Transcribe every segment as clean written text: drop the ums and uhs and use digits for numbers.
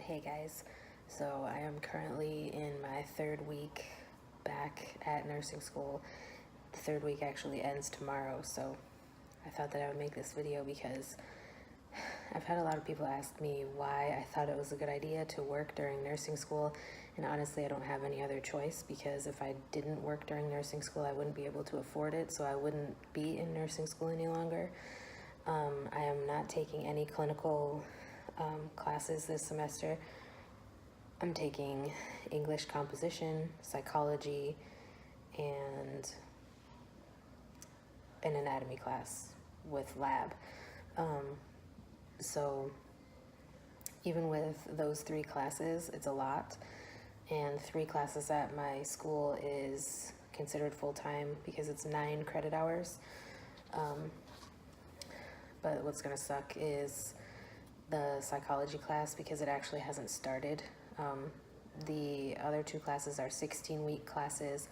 Hey guys, so I am currently in my third week back at nursing school. The third week actually ends tomorrow, so I thought that I would make this video because I've had a lot of people ask me why I thought it was a good idea to work during nursing school, and honestly I don't have any other choice because if I didn't work during nursing school I wouldn't be able to afford it, so I wouldn't be in nursing school any longer. I am not taking any clinical classes this semester. I'm taking English composition, psychology, and an anatomy class with lab. So even with those 3 classes, it's a lot. And 3 classes at my school is considered full-time because it's 9 credit hours. But what's gonna suck is the psychology class because it actually hasn't started. The other 2 classes are 16-week classes,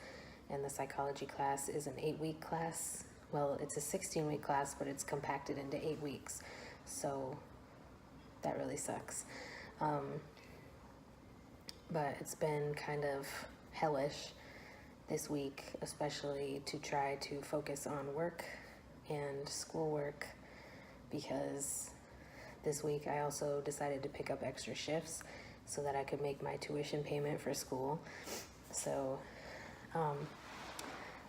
and the psychology class is an 8-week class. Well, it's a 16-week class, but it's compacted into 8 weeks, so that really sucks. But it's been kind of hellish this week, especially to try to focus on work and schoolwork, because this week I also decided to pick up extra shifts so that I could make my tuition payment for school. So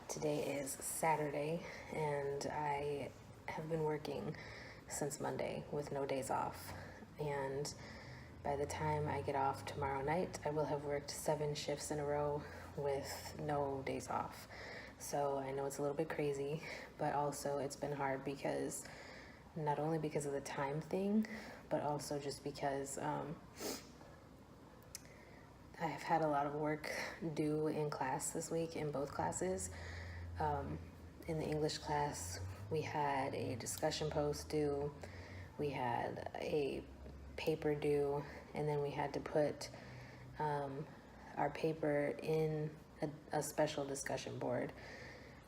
today is Saturday and I have been working since Monday with no days off. And by the time I get off tomorrow night, I will have worked 7 shifts in a row with no days off. So I know it's a little bit crazy, but also it's been hard because not only because of the time thing, but also just because I've had a lot of work due in class this week in both classes. In the English class, we had a discussion post due, we had a paper due, and then we had to put our paper in a special discussion board.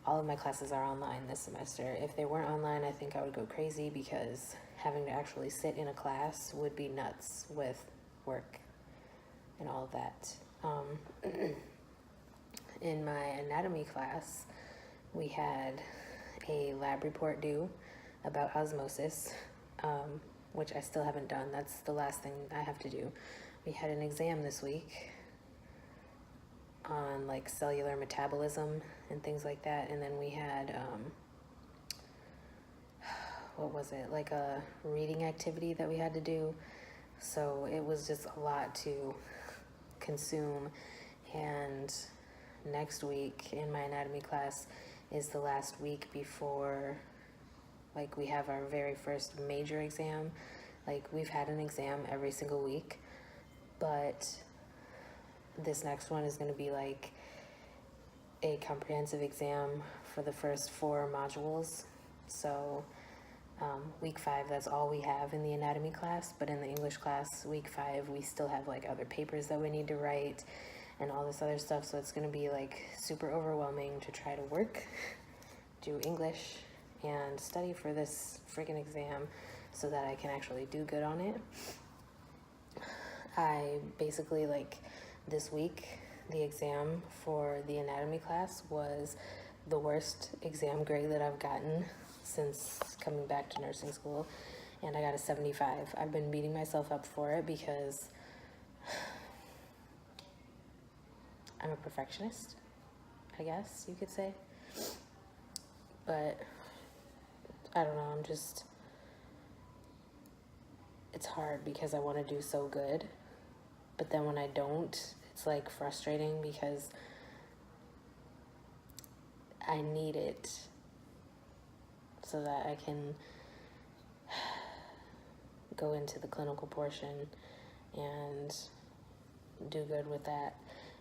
All of my classes are online this semester. If they weren't online, I think I would go crazy because having to actually sit in a class would be nuts with work and all of that. In my anatomy class, we had a lab report due about osmosis, which I still haven't done. That's the last thing I have to do. We had an exam this week on like cellular metabolism and things like that, and then we had what was it, like a reading activity that we had to do. So it was just a lot to consume. And next week in my anatomy class is the last week before like we have our very first major exam. Like we've had an exam every single week, but this next one is going to be like a comprehensive exam for the first 4 modules. So week 5, that's all we have in the anatomy class, but in the English class, week 5, we still have like other papers that we need to write and all this other stuff. So it's going to be like super overwhelming to try to work, do English, and study for this freaking exam so that I can actually do good on it. I basically, like, this week, the exam for the anatomy class was the worst exam grade that I've gotten since coming back to nursing school, and I got a 75. I've been beating myself up for it because I'm a perfectionist, I guess you could say. But I don't know, it's hard because I want to do so good, but then when I don't, it's like frustrating because I need it so that I can go into the clinical portion and do good with that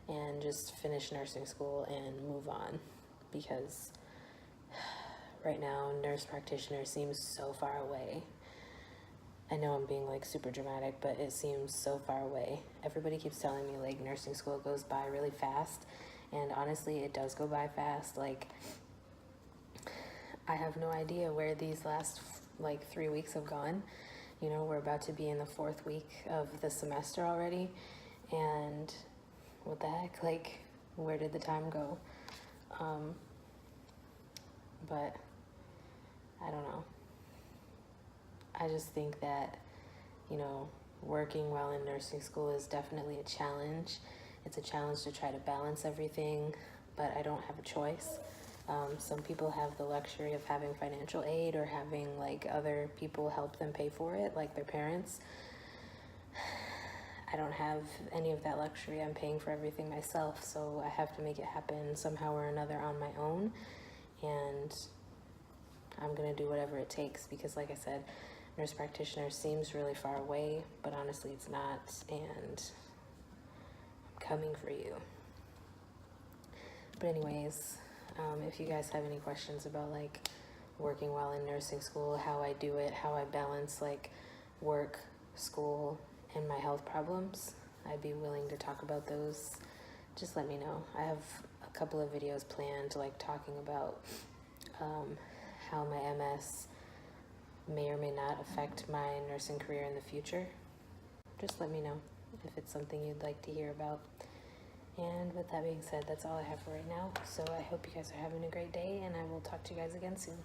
and just finish nursing school and move on, because right now nurse practitioner seems so far away. I know I'm being like super dramatic, but it seems so far away. Everybody keeps telling me like nursing school goes by really fast, and honestly it does go by fast. Like I have no idea where these last like 3 weeks have gone, You know, we're about to be in the 4th week of the semester already, and what the heck, like, where did the time go? But I don't know. I just think that, you know, working while in nursing school is definitely a challenge. It's a challenge to try to balance everything, but I don't have a choice. Some people have the luxury of having financial aid or having like other people help them pay for it, like their parents. I don't have any of that luxury. I'm paying for everything myself, so I have to make it happen somehow or another on my own. And I'm gonna do whatever it takes because, like I said, nurse practitioner seems really far away, but honestly it's not, and I'm coming for you. But anyways, if you guys have any questions about like working while in nursing school, how I do it, how I balance like work, school, and my health problems, I'd be willing to talk about those. Just let me know. I have a couple of videos planned like talking about how my MS may or may not affect my nursing career in the future. Just let me know if it's something you'd like to hear about. And with that being said, that's all I have for right now. So I hope you guys are having a great day, and I will talk to you guys again soon.